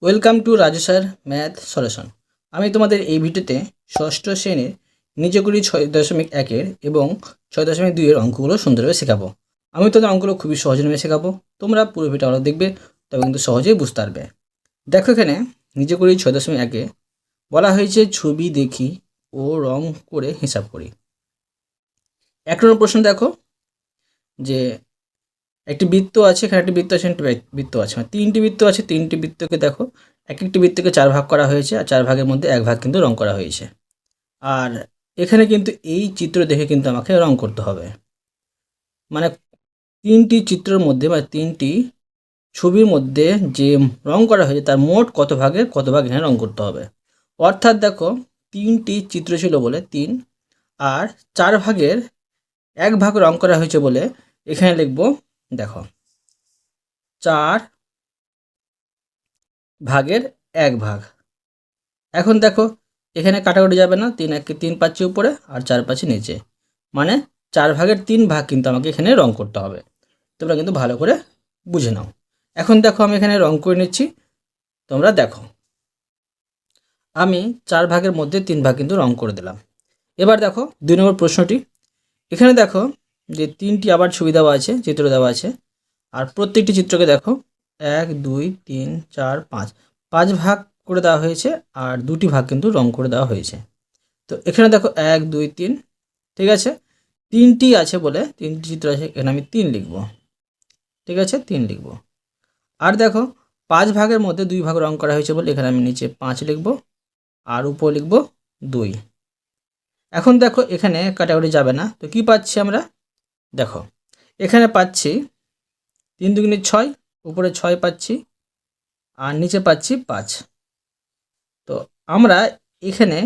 Welcome to Raju sir math solution. আমি তোমাদের এই ভিডিওতে ষষ্ঠ শ্রেণীর নিচেগুলি 6.1-এর এবং 6.2-এর অঙ্কগুলো সুন্দরভাবে শেখাবো। আমি তোমাদের অঙ্কগুলো খুবই সহজ নিয়ে শেখাবো। তোমরা পুরো ভিডিওটা দেখবে, তবে কিন্তু সহজেই বুঝতে পারবে। দেখো এখানে নিচেগুলি 6.1-এ বলা হয়েছে ছবি দেখি ও রং করে হিসাব করি। 1 নম্বর প্রশ্ন দেখো যে একটি বৃত্ত আছে, এখানে একটি বৃত্ত আছে, একটি বৃত্ত আছে, মানে 3টি বৃত্ত আছে। 3টি বৃত্তকে দেখো এক একটি বৃত্তকে 4 ভাগ করা হয়েছে, আর 4 ভাগের মধ্যে 1 ভাগ কিন্তু রং করা হয়েছে। আর এখানে কিন্তু এই চিত্র দেখে কিন্তু আমাকে রং করতে হবে, মানে 3টি চিত্রের মধ্যে বা 3টি ছবির মধ্যে যে রং করা হয়েছে তার মোট কত ভাগের কত ভাগ এখানে রং করতে হবে। অর্থাৎ দেখো 3টি চিত্র ছিল বলে 3, আর 4 ভাগের 1 ভাগ রং করা হয়েছে বলে এখানে লিখব দেখো 4 ভাগের 1 ভাগ। এখন দেখো এখানে কাটাকুটি যাবে না, 3 1-কে 3 পাচ্ছি উপরে আর 4 পাচ্ছি নিচে, মানে 4 ভাগের 3 ভাগ কিন্তু আমাকে এখানে রং করতে হবে। তোমরা কিন্তু ভালো করে বুঝে নাও। এখন দেখো আমি এখানে রং করে নিচ্ছি, তোমরা দেখো আমি 4 ভাগের মধ্যে 3 ভাগ কিন্তু রং করে দিলাম। এবার দেখো 2 নম্বর প্রশ্নটি। এখানে দেখো যে 3টি আবার ছবি দেওয়া আছে, চিত্র দেওয়া আছে, আর প্রত্যেকটি চিত্রকে দেখো 1 2 3 4 5 5 ভাগ করে দেওয়া হয়েছে, আর 2টি ভাগ কিন্তু রং করে দেওয়া হয়েছে। তো এখানে দেখো 1 2 3, ঠিক আছে, 3টি আছে বলে 3টি চিত্র আছে, এখানে আমি 3 লিখব, ঠিক আছে, 3 লিখব। আর দেখো 5 ভাগের মধ্যে 2 ভাগ রং করা হয়েছে বলে এখানে আমি নিচে 5 লিখব আর উপর লিখব 2। এখন দেখো এখানে কাটাকুটি যাবে না, তো কি পাচ্ছি আমরা দেখো এখানে পাচ্ছি 3 2 6, উপরে 6 পাচ্ছি আর নিচে পাচ্ছি 5। তো আমরা এখানে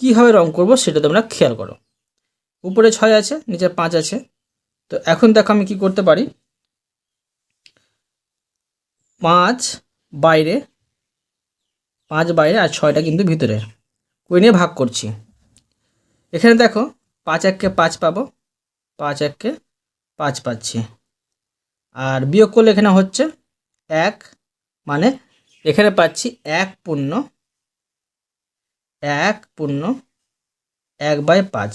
কীভাবে রং করব সেটা তোমরা খেয়াল করো। উপরে 6 আছে, নিচে 5 আছে। তো এখন দেখো আমি কি করতে পারি, 5 বাইরে, 5 বাইরে আর 6টা কিন্তু ভিতরে করে নিয়ে ভাগ করছি। এখানে দেখো 5 1-কে 5 পাবো, 5 1-কে 5 পাচ্ছি, আর বিয়োগ করলে এখানে হচ্ছে 1, মানে এখানে পাচ্ছি 1 পূর্ণ 1/5।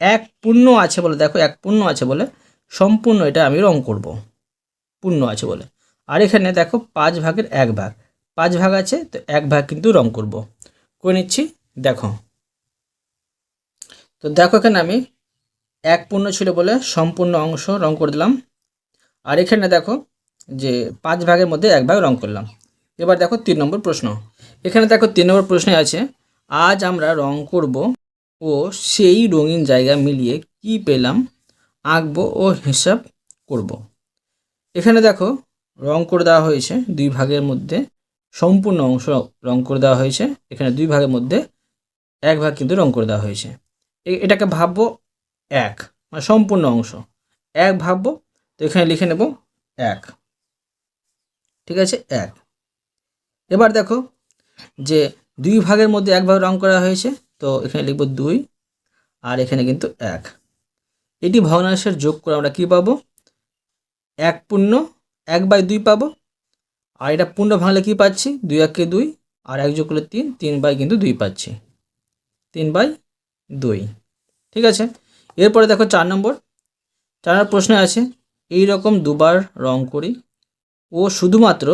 1 পূর্ণ আছে বলে দেখো 1 পূর্ণ আছে বলে সম্পূর্ণ এটা আমি রং করব, পূর্ণ আছে বলে। আর এখানে দেখো 5 ভাগের 1 ভাগ, 5 ভাগ আছে তো 1 ভাগ কিন্তু রং করব, করে নিচ্ছি। দেখো তো দেখো এখানে আমি 1 পূর্ণ ছিল বলে সম্পূর্ণ অংশ রং করে দিলাম, আর এখানে দেখো যে 5 ভাগের মধ্যে 1 ভাগ রং করলাম। এবার দেখো 3 নম্বর প্রশ্ন। এখানে দেখো 3 নম্বর প্রশ্নে আছে আজ আমরা রং করব ও সেই রঙিন জায়গা মিলিয়ে কি পেলাম আঁকবো ও হিসাব করব। এখানে দেখো রং করে দেওয়া হয়েছে 2 ভাগের মধ্যে সম্পূর্ণ অংশ রং করে দেওয়া হয়েছে, এখানে 2 ভাগের মধ্যে 1 ভাগ কিন্তু রং করে দেওয়া হয়েছে। এটাকে ভাববো 1, মানে সম্পূর্ণ অংশ 1 ভাববো, তো এখানে লিখে নেব 1, ঠিক আছে 1। এবার দেখো যে 2 ভাগের মধ্যে 1 ভাগ রং করা হয়েছে, তো এখানে লিখব 2 আর এখানে কিন্তু 1। এটি ভগ্নাংশের যোগ করে আমরা কি পাবো, 1 পূর্ণ 1/2 পাবো। আর এটা পূর্ণ ভাঙলে কি পাচ্ছি 2 1-কে 2 আর 1 যোগ করলে 3, 3/2 পাচ্ছি, 3/2, ঠিক আছে। এরপরে দেখো 4 নম্বর প্রশ্নে আছে এই রকম দুবার রং করি ও শুধুমাত্র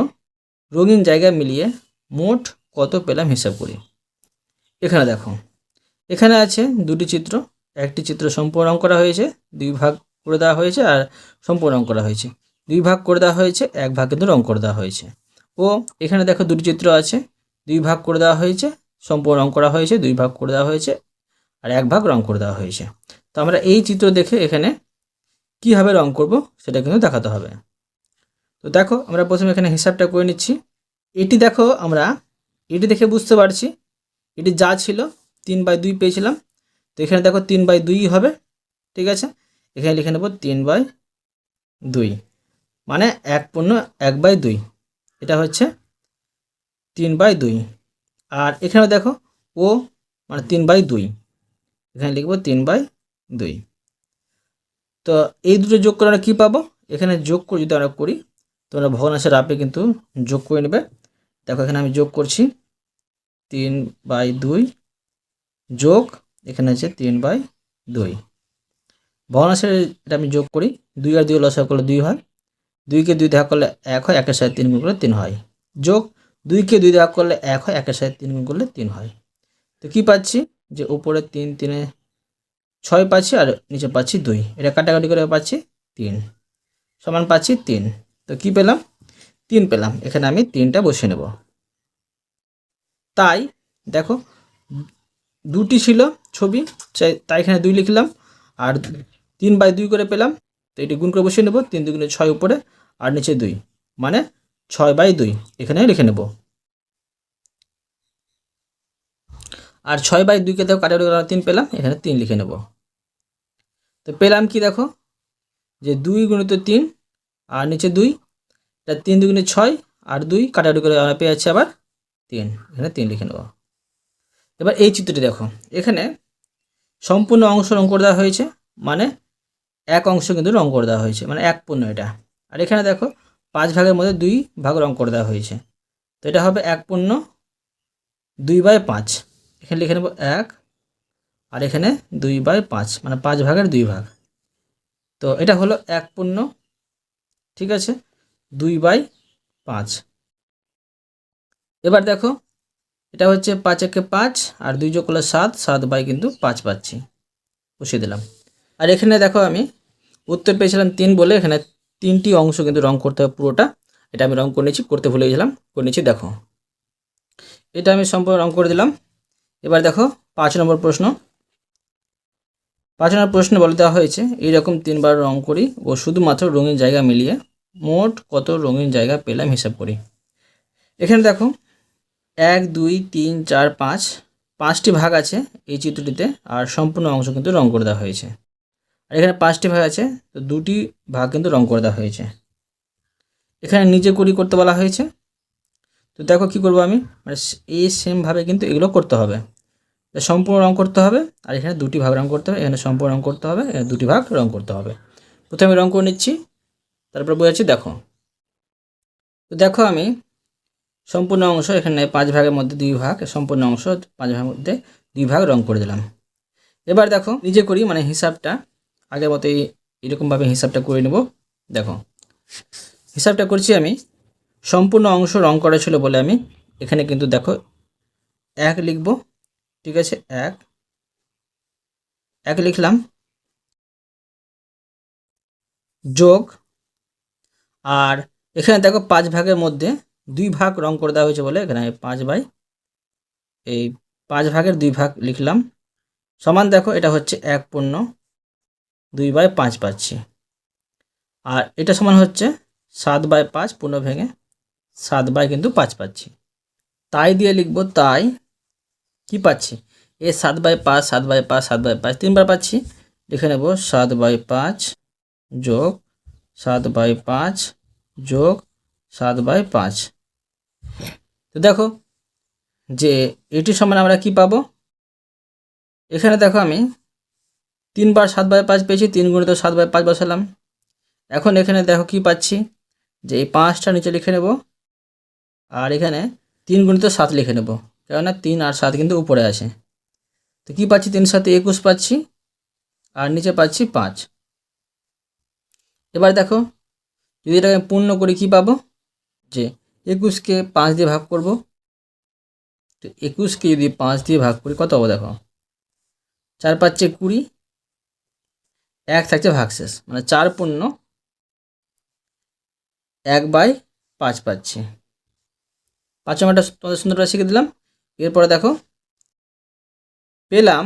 রঙিন জায়গা মিলিয়ে মোট কত পেলাম হিসাব করি। এখানে দেখো এখানে আছে 2টি চিত্র, একটি চিত্র সম্পূর্ণ রং করা হয়েছে, 2 ভাগ করে দেওয়া হয়েছে, আর সম্পূর্ণ রং করা হয়েছে 2 ভাগ করে দেওয়া হয়েছে, 1 ভাগ কিন্তু রং করে দেওয়া হয়েছে। ও এখানে দেখো 2টি চিত্র আছে, 2 ভাগ করে দেওয়া হয়েছে, সম্পূর্ণ রং করা হয়েছে, 2 ভাগ করে দেওয়া হয়েছে, আর 1 ভাগ রং করে দেওয়া হয়েছে। তো আমরা এই চিত্র দেখে এখানে কীভাবে রং করব সেটা কিন্তু দেখাতে হবে। তো দেখো আমরা প্রথমে এখানে হিসাবটা করে নিচ্ছি। এটি দেখো আমরা এটি দেখে বুঝতে পারছি এটি যা ছিল 3/2 পেয়েছিলাম, তো এখানে দেখো 3/2 হবে, ঠিক আছে। এখানে লিখে নেব 3/2, মানে 1 পূর্ণ 1/2, এটা হচ্ছে 3/2। আর এখানে দেখো ও মানে 3/2, এখানে লিখব 3/2। তো এই দুটো যোগ করে আমরা কী পাবো, এখানে যোগ করে যদি আমরা করি তোমরা ভগ্নাংশের রাপে কিন্তু যোগ করে নেবে। দেখো এখানে আমি যোগ করছি 3/2 যোগ এখানে আছে 3/2। ভগ্নাংশের এটা আমি যোগ করি, 2 আর 2 লসাগু করলে 2 হয়, 2কে 2 ভাগ করলে 1 হয়, 1-এর সাথে 3 গুণ করলে 3 হয়, যোগ 2কে 2 ভাগ করলে 1 হয়, 1-এর সাথে 3 গুণ করলে 3 হয়। তো কী পাচ্ছি যে উপরে 3 3-এ 6 পাচ্ছি আর নিচে পাচ্ছি 2, এটা কাটাকাটি করে পাচ্ছি 3 সমান পাচ্ছি 3। তো কী পেলাম? 3 পেলাম। এখানে আমি 3টা বসিয়ে নেব। তাই দেখো দুটি ছিল ছবি, তাই এখানে 2 লিখলাম আর 3/2 করে পেলাম। তো এটি গুণ করে বসিয়ে নেব, 3 2 6 উপরে আর নিচে 2 মানে 6/2 এখানে লিখে নেব। আর 6/2কে দেখো কাটাকাটি করে 3 পেলাম, এখানে 3 লিখে নেব। তো পেলাম কি দেখো যে 2 × 3 আর নিচে 2, এটা 3 2 6 আর 2 কাটাকাটি করে আমরা পেয়ে যাচ্ছি আবার 3, এখানে 3 লিখে নেব। এবার এই চিত্রটি দেখো, এখানে সম্পূর্ণ অংশ রং করে দেওয়া হয়েছে, মানে এক অংশ কিন্তু রং করে দেওয়া হয়েছে, মানে 1/4 এটা। আর এখানে দেখো 5 ভাগের মধ্যে 2 ভাগ রং করে দেওয়া হয়েছে, তো এটা হবে 1/4 2/5। এখানে লিখে নেব 1 আর এখানে 2/5 মানে 5 ভাগের 2 ভাগ। তো এটা হলো 1/4, ঠিক আছে, 2/5। এবার দেখো এটা হচ্ছে 5 একে 5 আর 2 যোগ করলে 7, 7 কিন্তু 5 পাচ্ছি, বসিয়ে দিলাম। আর এখানে দেখো আমি উত্তর পেয়েছিলাম 3 বলে এখানে 3টি অংশ কিন্তু রং করতে হবে পুরোটা, এটা আমি রং করে নিয়েছি, করতে ভুলে গেছিলাম, করে নিয়েছি। দেখো এটা আমি সম্পূর্ণ রং করে দিলাম। এবার দেখো 5 নম্বর প্রশ্ন। 5 নম্বর প্রশ্নে বলে দেওয়া হয়েছে এইরকম 3বার রং করি ও শুধুমাত্র রঙিন জায়গা মিলিয়ে মোট কত রঙিন জায়গা পেলাম হিসাব করি। এখানে দেখো 1 2 3 4 5 5টি ভাগ আছে এই চিত্রটিতে, আর সম্পূর্ণ অংশ কিন্তু রং করে দেওয়া হয়েছে। আর এখানে 5টি ভাগ আছে, তো 2টি ভাগ কিন্তু রং করে দেওয়া হয়েছে। এখানে নিজে কুড়ি করতে বলা হয়েছে। তো দেখো কি করব আমি, মানে এই সেমভাবে কিন্তু এগুলো করতে হবে, সম্পূর্ণ রং করতে হবে। আর এখানে 2টি ভাগ রং করতে হবে, এখানে সম্পূর্ণ রং করতে হবে, এখানে 2টি ভাগ রং করতে হবে। প্রথমে রং করে নিচ্ছি, তারপর বোঝাচ্ছি। দেখো তো দেখো আমি সম্পূর্ণ অংশ এখানে 5 ভাগের মধ্যে 2 ভাগ, সম্পূর্ণ অংশ 5 ভাগের মধ্যে 2 ভাগ রং করে দিলাম। এবার দেখো নিজে করি, মানে হিসাবটা আগের মতোই এরকমভাবে হিসাবটা করে নেব। দেখো হিসাবটা করছি আমি, সম্পূর্ণ অংশ রং করা ছিল বলে আমি এখানে কিন্তু দেখো 1 লিখব, ঠিক আছে, 1 লিখলাম, যোগ, আর এখানে দেখো 5 ভাগের মধ্যে 2 ভাগ রং করে দেওয়া হয়েছে বলে এখানে 5 ভাগের 2 ভাগ লিখলাম, সমান দেখো এটা হচ্ছে 1/4 2/5 পাচ্ছি, আর এটা সমান হচ্ছে 7/5 পূর্ণ ভেঙে 7/5 কিন্তু 5 পাচ্ছি। তাই দিয়ে লিখব, তাই কি পাচ্ছি, এই 7/5 7/5 7/5 3বার পাচ্ছি, লিখে নেব 7/5 যোগ 7/5 যোগ 7/5। তো দেখো যে এটি সমান আমরা কি পাবো, এখানে দেখো আমি 3বার 7/5 পেয়েছি, 3 গুণিত 7/5 বসালাম। এখন এখানে দেখো কি পাচ্ছি যে এই 5টা নিচে লিখে নেব, আর এখানে 3 গুণিত 7 লিখে নেব, কেননা 3 আর 7 কিন্তু উপরে আছে। তো কি পাচ্ছি, 3 7 21 পাচ্ছি, আর নিচে পাচ্ছি 5। এবার দেখো যদি এটাকে পূর্ণ করি কি পাবো, যে 21কে 5 দিয়ে ভাগ করব। তো 21কে যদি 5 দিয়ে ভাগ করি কত হবে, দেখো 4 5 20, 1 থাকছে ভাগশেষ, মানে 4 পূর্ণ 1/5 পাচ্ছি। 5 নম্বরটা তোমাদের সুন্দরভাবে শিখে দিলাম। এরপরে দেখো পেলাম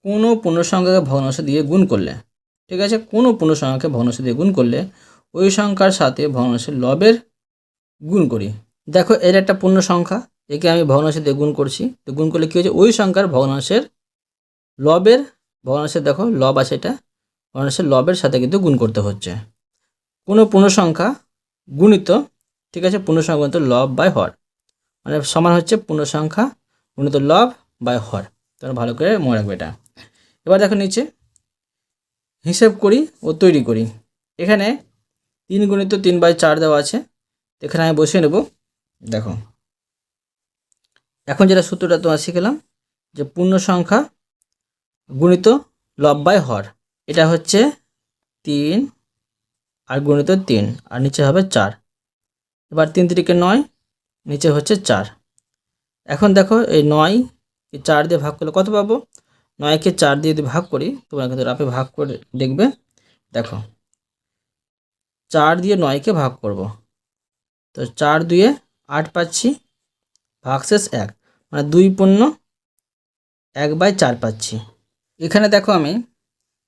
কোনো পূর্ণসংখ্যাকে ভগ্নাংশ দিয়ে গুণ করলে, ঠিক আছে, কোনো পূর্ণসংখ্যাকে ভগ্নাংশ দিয়ে গুণ করলে ওই সংখ্যার সাথে ভগ্নাংশের লবের গুণ করি। দেখো এর একটা পূর্ণ সংখ্যা, একে আমি ভগ্নাংশ দিয়ে গুণ করছি, তো গুণ করলে কী হচ্ছে, ওই সংখ্যার ভগ্নাংশের লবের, ভগ্নাংশের দেখো লব আছে, এটা ভগ্নাংশের লবের সাথে কিন্তু গুণ করতে হচ্ছে। কোনো পূর্ণ সংখ্যা গুণিত, ঠিক আছে, পূর্ণ সংখ্যা গুণিত লব বাই হর, মানে সমান হচ্ছে পূর্ণ সংখ্যা গুণিত লব বাই হর। তোমরা ভালো করে মনে রাখবে এটা। এবার দেখো নিচে হিসেব করি ও তৈরি করি। এখানে 3 গুণিত 3/4 দেওয়া আছে, এখানে আমি বসিয়ে নেব। দেখো এখন যেটা সূত্রটা তোমার শিখলাম যে পূর্ণ সংখ্যা গুণিত লব বাই হর, এটা হচ্ছে 3 আর গুণিত 3 আর নিচে হবে 4। এবার 3 3 9, নিচে হচ্ছে 4। এখন দেখো এই 9 4 দিয়ে ভাগ করলে কত পাবো? 9কে 4 দিয়ে যদি ভাগ করি, তোমরা কিন্তু রাফে ভাগ করে দেখবে। দেখো 4 দিয়ে 9কে ভাগ করব, তো 4 2 8 পাচ্ছি, ভাগশেষ 1, মানে 2 পূর্ণ 1/4 পাচ্ছি। এখানে দেখো আমি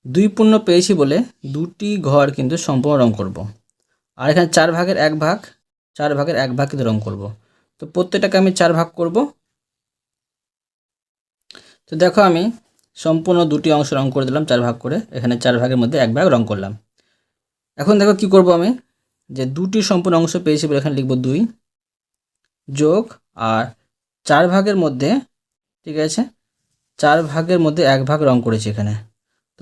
2 পূর্ণ পেয়েছি বলে দুটি ঘর কিন্তু সম্পূর্ণ রং করব। আর এখানে 4 ভাগের 1 ভাগ, 4 ভাগের 1 ভাগ কিন্তু রং করব। তো প্রত্যেকটাকে আমি 4 ভাগ করব। তো দেখো আমি সম্পূর্ণ দুটি অংশ রং করে দিলাম 4 ভাগ করে, এখানে 4 ভাগের মধ্যে 1 ভাগ রং করলাম। এখন দেখো কি করব আমি, যে দুটি সম্পূর্ণ অংশ পেয়েছি বলে এখানে লিখব 2 যোগ, আর 4 ভাগের মধ্যে, ঠিক আছে, 4 ভাগের মধ্যে 1 ভাগ রং করেছি এখানে।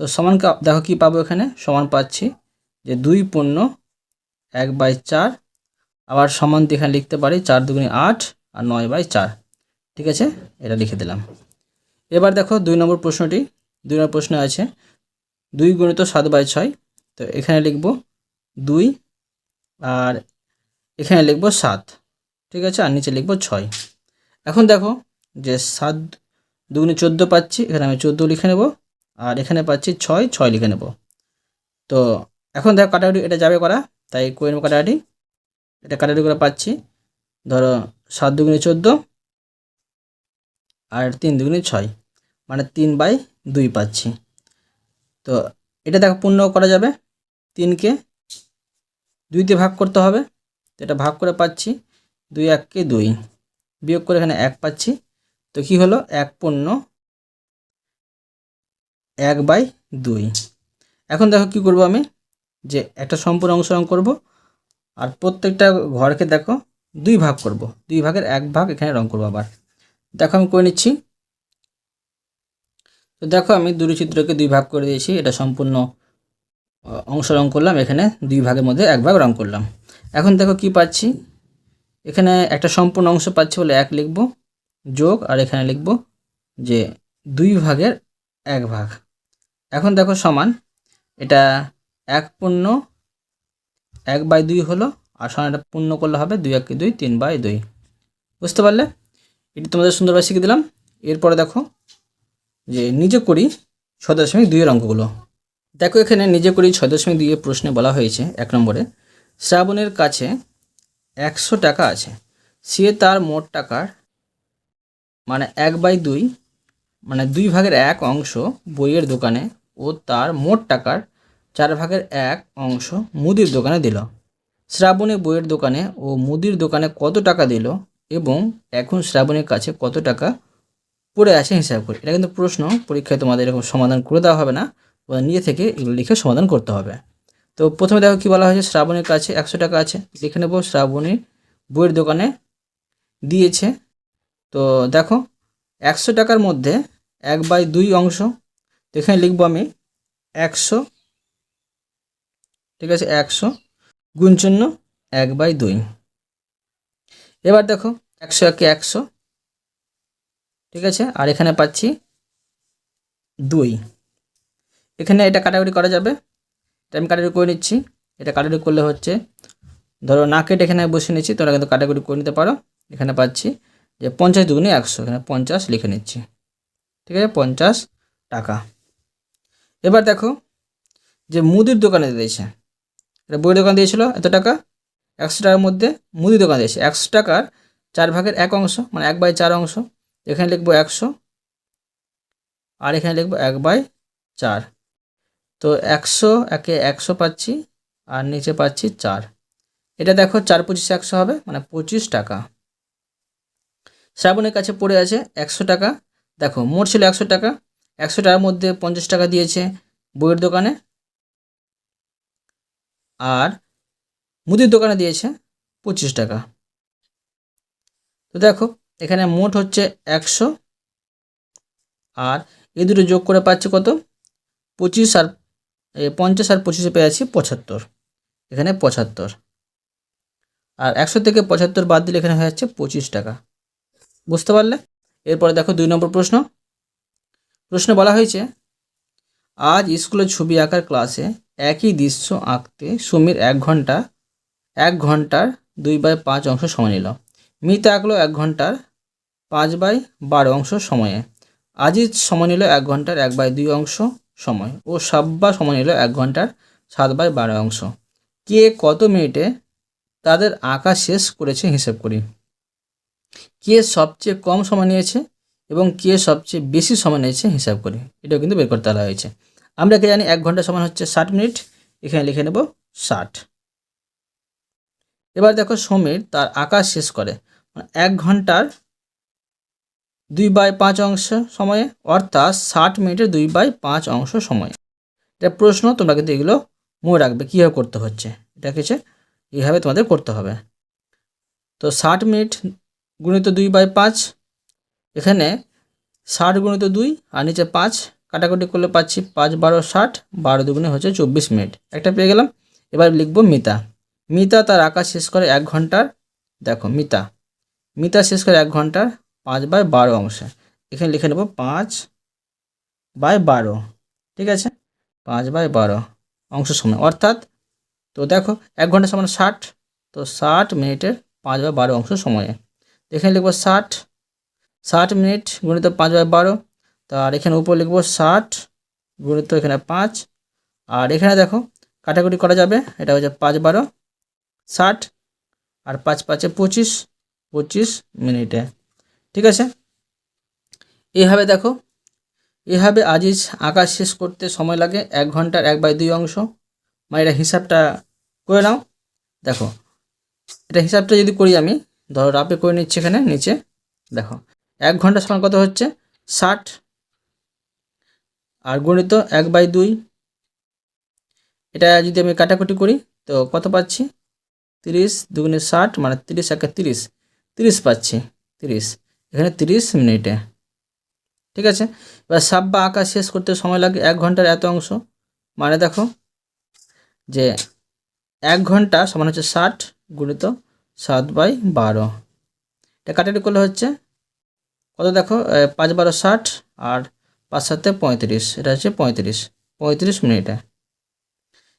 তো সমান দেখো কি পাবো, এখানে সমান পাচ্ছি যে 2 পূর্ণ 1/4, আবার সমান দিয়ে এখানে লিখতে পারি 4 2 8 আর 9/4, ঠিক আছে, এটা লিখে দিলাম। এবার দেখো 2 নম্বর প্রশ্নটি, 2 নম্বর প্রশ্ন আছে 2 গুণিত 7/6, তো এখানে লিখব 2 আর এখানে লিখব 7, ঠিক আছে, আর নিচে লিখব 6। এখন দেখো যে 7 2 14 পাচ্ছি, এখানে আমি 14 লিখে নেব, আর এখানে পাচ্ছি 6 6 লিখে নেব। তো এখন দেখো কাটাকুটি এটা যাবে করা, তাই করে নেব কাটাকাটি। এটা কাটাকুটি করে পাচ্ছি, ধরো 7 2 14 আর 3 2 6, মানে 3/2 পাচ্ছি। তো এটা দেখো পূর্ণ করা যাবে, 3কে 2 দিয়ে ভাগ করতে হবে, তো এটা ভাগ করে পাচ্ছি 2 1 কে 2, বিয়োগ করে এখানে 1 পাচ্ছি। তো কি হলো, 1 পূর্ণ 1/2। এখন দেখো কি করব আমি, যে একটা সম্পূর্ণ অংশ রং করব, আর প্রত্যেকটা ঘরকে দেখো 2 ভাগ করব, 2 ভাগের 1 ভাগ এখানে রং করব। আবার দেখো আমি করে নিচ্ছি। তো দেখো আমি দুটি চিত্রকে 2 ভাগ করে দিয়েছি, এটা সম্পূর্ণ অংশ রং করলাম, এখানে 2 ভাগের মধ্যে 1 ভাগ রং করলাম। এখন দেখো কি পাচ্ছি, এখানে একটা সম্পূর্ণ অংশ পাচ্ছি বলে 1 লিখব, যোগ, আর এখানে লিখব যে 2 ভাগের 1 ভাগ। এখন দেখো সমান, এটা 1 পূর্ণ 1/2 হলো, আর সমান এটা পূর্ণ করলে হবে 2 1 2 3/2। বুঝতে পারলে? এটি তোমাদের সুন্দরভাবে শিখে দিলাম। এরপরে দেখো যে নিজে করি 6.2 এর অঙ্কগুলো। দেখো এখানে নিজে করি 6.2 এর প্রশ্নে বলা হয়েছে 1 নম্বরে, শ্রাবণের কাছে 100 টাকা আছে, সে তার মোট টাকার মানে 1/2, মানে 2 ভাগের 1 অংশ বইয়ের দোকানে ও তার মোট টাকার 4 ভাগের 1 অংশ মুদির দোকানে দিল। শ্রাবণী বইয়ের দোকানে ও মুদির দোকানে কত টাকা দিল এবং এখন শ্রাবণীর কাছে কত টাকা পড়ে আছে হিসাব করি। এটা কিন্তু প্রশ্ন, পরীক্ষায় তোমাদের এরকম সমাধান করে দেওয়া হবে না, তোমাদের নিজে থেকে এগুলো লিখে সমাধান করতে হবে। তো প্রথমে দেখো কি বলা হয়েছে, শ্রাবণীর কাছে 100 টাকা আছে, লিখে নেব শ্রাবণী বইয়ের দোকানে দিয়েছে। তো দেখো 100 টাকার মধ্যে 1/2 অংশ, তো এখানে লিখবো আমি 100, ঠিক আছে, 100 গুণ চিহ্ন 1/2। এবার দেখো 100 একে 100, ঠিক আছে, আর এখানে পাচ্ছি 2, এখানে এটা কাটাকুটি করা যাবে, এটা আমি কাটাকুটি করে নিচ্ছি। এটা কাটাকুটি করলে হচ্ছে, ধরো না কেটে এখানে বসে নিচ্ছি, তোমরা কিন্তু কাটাকুটি করে নিতে পারো। এখানে পাচ্ছি যে 50 দুগুণে 100, এখানে 50 লিখে নিচ্ছি, ঠিক আছে, 50 টাকা। এবার দেখো যে মুদির দোকানে দিয়েছে, এটা বইয়ের দোকান দিয়েছিল এত টাকা, 100 টাকার মধ্যে মুদির দোকান দিয়েছে 100 টাকার 4 ভাগের 1 অংশ, মানে 1/4 অংশ, এখানে লিখবো 100, আর এখানে লিখবো 1/4। তো 100 একে 100 পাচ্ছি, আর নিচে পাচ্ছি 4। এটা দেখো 4 25 100 হবে, মানে 25 টাকা। শ্রাবণের কাছে পড়ে আছে 100 টাকা, দেখো মোট ছিল 100 টাকা, 100 টাকার মধ্যে 50 টাকা দিয়েছে বইয়ের দোকানে, আর মুদির দোকানে দিয়েছে 25 টাকা। তো দেখো এখানে মোট হচ্ছে 100, আর এই দুটো যোগ করে পাচ্ছি কত, 25 আর 50 আর 25 পেয়ে আছি 75। এখানে 75। আর 100 থেকে 75 বাদ দিলে এখানে হয়ে যাচ্ছে 25 টাকা। বুঝতে পারলে? এরপরে দেখো 2 নম্বর প্রশ্ন। প্রশ্নে বলা হয়েছে, আজ স্কুলের ছবি আঁকার ক্লাসে একই দৃশ্য আঁকতে সুমির 1 ঘন্টার 2/5 অংশ সময় নিল। মিতা আঁকলো 1 ঘন্টার 5/12 অংশ সময়ে। আজিজ সময় নিল 1 ঘন্টার 1/2 অংশ সময় ও সাব্বা সময় নিল 1 ঘন্টার 7/12 অংশ। কে কত মিনিটে তাদের আঁকা শেষ করেছে হিসেব করি। কে সবচেয়ে কম সময় নিয়েছে এবং কে সবচেয়ে বেশি সময় নিয়েছে হিসাব করি। এটাও কিন্তু বের করতে বলা হয়েছে। আমরা কি জানি 1 ঘন্টা সমান হচ্ছে 60 মিনিট, এখানে লিখে নেব 60। এবার দেখো সমীর তার আঁকা শেষ করে 1 ঘন্টার 2/5 অংশ সময়ে, অর্থাৎ 60 মিনিটের 2/5 অংশ সময়। এটা প্রশ্ন, তোমরা কিন্তু এগুলো মনে রাখবে কীভাবে করতে হচ্ছে। এটা কিছু এইভাবে তোমাদের করতে হবে। তো 60 মিনিট গুণিত 2/5, এখানে 60 গুণিত 2 আর নিচে 5 কাটাকুটি করলে পাচ্ছি 5 12 60, 12 দুগুণে হচ্ছে 24 মিনিট। একটা পেয়ে গেলাম। এবার লিখব মিতা। মিতা তার আঁকা শেষ করে 1 ঘন্টার, দেখো মিতা শেষ করে 1 ঘন্টার 5/12 অংশে। এখানে লিখে নেব 5/12। ঠিক আছে, 5/12 অংশ সময়, অর্থাৎ তো দেখো 1 ঘন্টা সমান 60, তো 60 মিনিটের 5/12 অংশ সময়ে। এখানে লিখব 60 মিনিট গুণিত 5/12, তার এখানে উপর লিখব 60 গুণিত এখানে 5, আর এখানে দেখো কাটাকুটি করা যাবে, এটা হচ্ছে 5 12 60 আর 5 5 25 মিনিটে। ঠিক আছে, এইভাবে দেখো, এভাবে আজিজ আঁকা শেষ করতে সময় লাগে 1 ঘন্টার 1/2 অংশ। মানে এটা হিসাবটা করে নাও। দেখো এটা হিসাবটা যদি করি আমি, ধরো রাপে করে নিচ্ছি এখানে নিচে। দেখো 1 ঘন্টা সমান কত হচ্ছে 60, আর গণিত 1/2, এটা যদি আমি কাটাকুটি করি তো কত পাচ্ছি 30 দুগুণে 60, মানে 30 একে 30 পাচ্ছি 30, এখানে 30 মিনিটে। ঠিক আছে, এবার সাব্বা আঁকা শেষ করতে সময় লাগে 1 ঘন্টার এত অংশ। মানে দেখো যে 1 ঘন্টা সমান হচ্ছে 60 গুণিত 7/12, এটা কাটাকুটি করলে হচ্ছে কত দেখো 5 12 60 আর 5 7 35, এটা হচ্ছে 35 মিনিটে।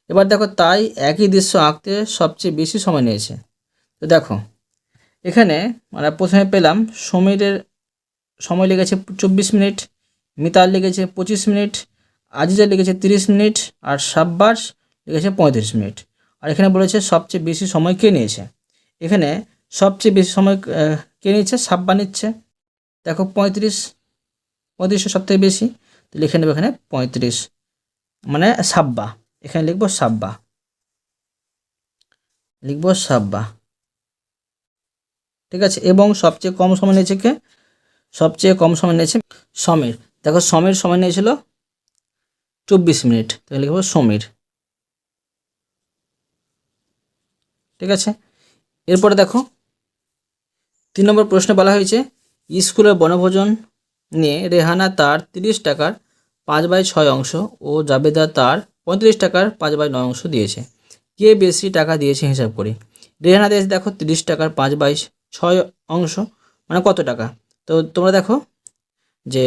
এবার দেখো তাই একই দৃশ্য আঁকতে সবচেয়ে বেশি সময় নিয়েছে। তো দেখো এখানে মানে প্রথমে পেলাম সমীরের সময় লেগেছে 24 মিনিট, মিতার লেগেছে 25 মিনিট, আজিজের লেগেছে 30 মিনিট, আর সাব্বার লেগেছে 35 মিনিট। আর এখানে বলেছে সবচেয়ে বেশি সময় কে নিয়েছে। এখানে সবচেয়ে বেশি সময় কে নিচ্ছে, সাব্বা নিচ্ছে। দেখো 35 সবথেকে বেশি, তো লিখে নেব এখানে 35, মানে সাব্বা। এখানে লিখব সাব্বা। ঠিক আছে, এবং সবচেয়ে কম সময় নিয়েছে কে, সবচেয়ে কম সময় নিয়েছে সমীর। দেখো সমীর সময় নিয়েছিল 24 মিনিট, তাহলে লিখব সমীর। ঠিক আছে, এরপরে দেখো 3 নম্বর প্রশ্নে বলা হয়েছে, স্কুলের বনভোজন নিয়ে রেহানা তার 30 টাকার 5/6 অংশ ও জাবেদা তার 35 টাকার 5/9 অংশ দিয়েছে। কে বেশি টাকা দিয়েছে হিসাব করি। রেহানা দিয়েছে দেখো 30 টাকার 5/6 অংশ, মানে কত টাকা। তো তোমরা দেখো যে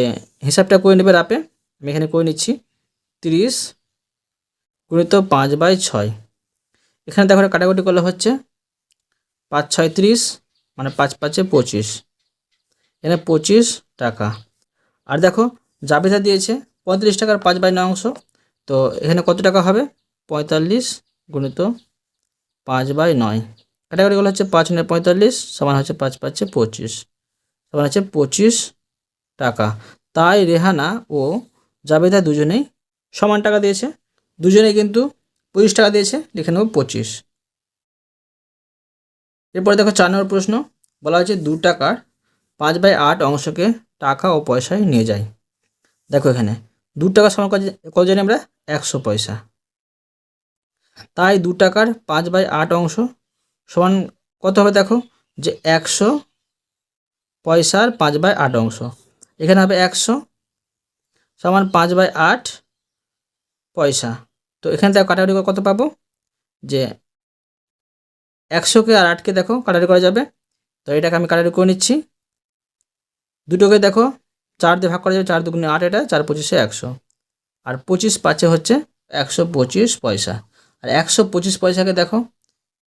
হিসাবটা করে নেবে রাপে, আমি এখানে করে নিচ্ছি 30 গুণিত 5/6। এখানে দেখো কাটাকুটি করলে হচ্ছে 5 6 30, মানে 5 5 25, এখানে 25 টাকা। আর দেখো জাবেদা দিয়েছে 35 টাকার 5/9 অংশ, তো এখানে কত টাকা হবে 45 গুণিত 5/9, কাটাকুটি করলে হচ্ছে 5 9 45 সমান হচ্ছে 5 5 25, সমান হচ্ছে 25 টাকা। তাই রেহানা ও জাবেদা দুজনেই সমান টাকা দিয়েছে, দুজনেই কিন্তু 25 টাকা দিয়েছে, লিখে নেব 25। এরপরে দেখো 4 নম্বর প্রশ্ন, বলা হয়েছে 2 টাকার 5/8 অংশকে টাকা ও পয়সায় নিয়ে যায়। দেখো এখানে 2 টাকা সমান কত জানি আমরা 100 পয়সা, তাই 2 টাকার 5/8 অংশ সমান কত হবে, দেখো যে 100 পয়সার 5/8 অংশ। এখানে হবে 100 সমান 5/8 পয়সা। তো এখানে দেখো কাটাকুটি করে কত পাবো, যে 100কে আর 8কে দেখো কাটাকাটি করা যাবে, তো এটাকে আমি কাটাকাটি করে নিচ্ছি। দুটোকে দেখো 4 দিয়ে ভাগ করা যাবে, 4 দুগুণে 8, এটা 4 পঁচিশে 100, আর 25 পাঁচে হচ্ছে 125 পয়সা। আর 125 পয়সাকে দেখো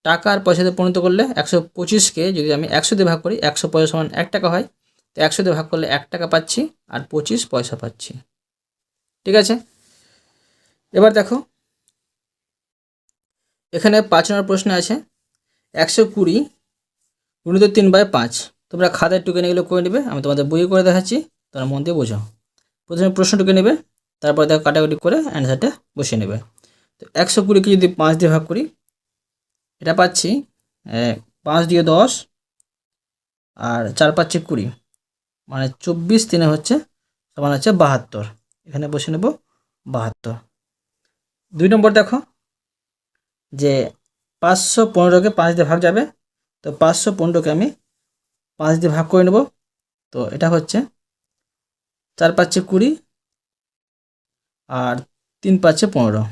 টাকা আর পয়সাতে পরিণত করলে 125কে যদি আমি 100 দিয়ে ভাগ করি, 100 পয়সা সমান 1 টাকা হয়, তো 100 দিয়ে ভাগ করলে 1 টাকা পাচ্ছি আর 25 পয়সা পাচ্ছি। ঠিক আছে, এবার দেখো এখানে 5 নম্বর প্রশ্ন আছে 120 গুণিত 3/5। তোমরা খাতায় টুকে নিয়ে এগুলো করে নেবে, আমি তোমাদের বইয়ে করে দেখাচ্ছি, তোমরা মন দিয়ে বোঝো। প্রথমে প্রশ্ন টুকে নেবে, তারপর দেখো কাটাকুটি করে অ্যান্সারটা বসিয়ে নেবে। তো 120কে যদি 5 দিয়ে ভাগ করি, এটা পাচ্ছি 5 দিয়ে 10 আর 4 পাচ্ছি 20, মানে 24 3 হচ্ছে সমান হচ্ছে 72। এখানে বসে নেব 72। 2 নম্বর দেখো যে 515কে 5 দিয়ে ভাগ যাবে, তো 515কে আমি 5 দিয়ে ভাগ করে নেব, তো এটা হচ্ছে 4 পাচ্ছে 20 আর 3 পাচ্ছে 15।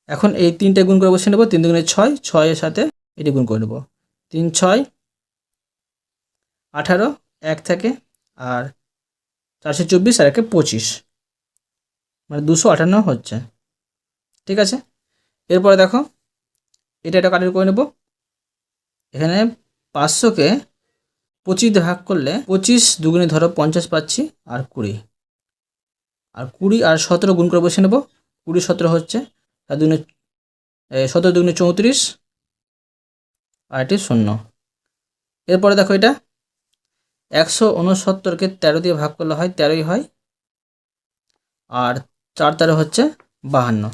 এখন এই 3টে গুণ করে বসিয়ে নেব, 3 দুগুণে 6, 6 এর সাথে এটি গুণ করে নেব, 3 6 18, 1 থেকে আর 424 আর 1 25, মানে 258 হচ্ছে। ঠিক আছে, এরপরে দেখো এটা কাটাকাটি করে নেব। এখানে 500কে 25 দিয়ে ভাগ করলে 25 দুগুণে ধরো 50 পাচ্ছি আর 20, আর 20 আর 17 গুণ করে বসে নেব, 20 17 হচ্ছে 7 দুগুণে 17 দুগুণে 34 আর এটি 0। এরপরে দেখো এটা 169কে 13 দিয়ে ভাগ করলে হয় 13ই হয়, আর 4 13 হচ্ছে 52।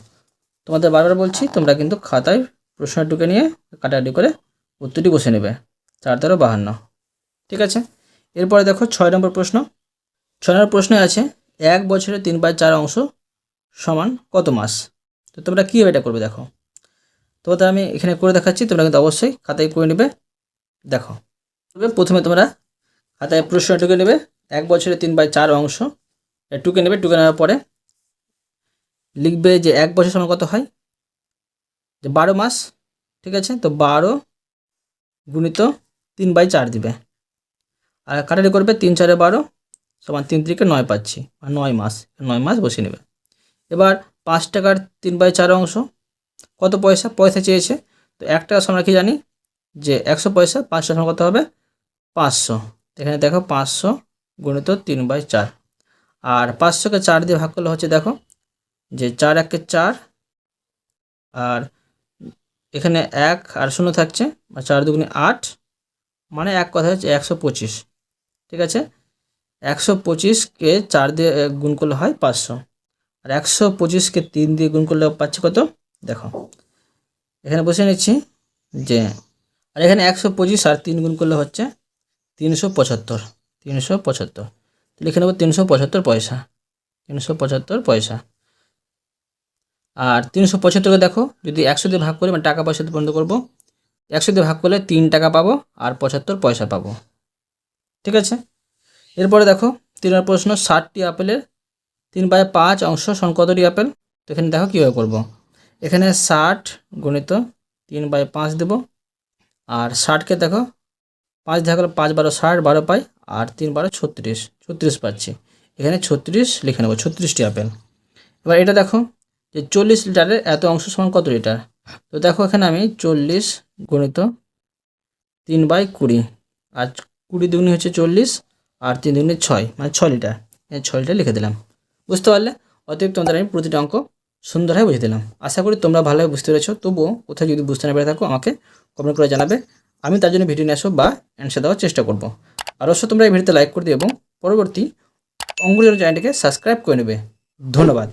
তোমাদের বারবার বলছি তোমরা কিন্তু খাতায় প্রশ্ন টুকে নিয়ে কাটাকাটি করে উত্তরটি বসে নেবে, 4 13 52। ঠিক আছে, এরপরে দেখো 6 নম্বর প্রশ্ন। 6 নম্বর প্রশ্নে আছে 1 বছরে 3/4 অংশ সমান কত মাস। তো তোমরা কীভাবে এটা করবে দেখো, তোমাদের আমি এখানে করে দেখাচ্ছি, তোমরা কিন্তু অবশ্যই খাতায় করে নেবে। দেখো প্রথমে তোমরা খাতায় প্রশ্ন টুকে নেবে, 1 বছরে 3/4 অংশ টুকে নেবে, টুকে নেওয়ার পরে লিখবে যে 1 বছর সমান কত হয়, যে 12 মাস। ঠিক আছে, তো 12 গুণিত 3/4 দিবে, আর কাটাকাটি করবে 3 4 12 সমান 3 3 9 পাচ্ছি, আর 9 মাস, 9 মাস বসিয়ে নেবে। এবার 5 টাকার 3/4 অংশ কত পয়সা, পয়সা চেয়েছে, তো 1 টাকা আমরা কি জানি যে 100 পয়সা, 500 সমান কত হবে 500। এখানে দেখো 500 গুণিত 3/4, আর 500কে 4 দিয়ে ভাগ করলে হচ্ছে দেখো যে 4 1 4, আর এখানে 1 আর 0 থাকছে, 4 দুগুণে 8, মানে এক কথা হচ্ছে 125। ঠিক আছে, 125কে 4 দিয়ে গুণ করলে হয় 500, আর 125কে 3 দিয়ে গুণ করলে পাচ্ছি কত দেখো, এখানে বসে নিচ্ছি যে, আর এখানে 125 আর 3 গুণ করলে হচ্ছে 375, 375, তো লিখে নেব 375 পয়সা, 375 পয়সা। আর 375কে দেখো যদি 100 দিয়ে ভাগ করি, মানে টাকা পয়সাতে পরিণত করবো, 100 দিয়ে ভাগ করলে 3 টাকা পাবো আর 75 পয়সা পাবো। ঠিক আছে, এরপরে দেখো 3 নম্বর প্রশ্ন 60টি আপেলের 3/5 অংশ সমান কতটি আপেল। তো এখানে দেখো কীভাবে করবো, এখানে 60 গুণিত 3/5 দেবো, আর 60কে দেখো 5 দেখা গেলো 5 12 60, 12 পাই, আর 3 12 36, 36 পাচ্ছি, এখানে 36 লিখে নেবো, 36টি আপেল। এবার এটা দেখো যে 40 লিটারের এত অংশ সমান কত লিটার। তো দেখো এখানে আমি 40 গুণিত 3/20, আর 20 দুগুণে হচ্ছে 40, আর 3 দুগুণে 6, মানে 6 লিটার, 6 লিটার লিখে দিলাম। বুঝতে পারলে, অতএব তোমাদের আমি প্রতিটা অঙ্ক সুন্দরভাবে বুঝিয়ে দিলাম। আশা করি তোমরা ভালোভাবে বুঝতে পেরেছো, তবুও কোথাও যদি বুঝতে না পেরে থাকো আমাকে কমেন্ট করে জানাবে, আমি তার জন্য ভিডিও নিয়ে আসবো বা অ্যান্সার দেওয়ার চেষ্টা করব। আর অবশ্যই তোমরা এই ভিডিওতে লাইক করে দিও এবং পরবর্তী অঙ্কগুলোর চ্যানেলটিকে সাবস্ক্রাইব করে নেবে। ধন্যবাদ।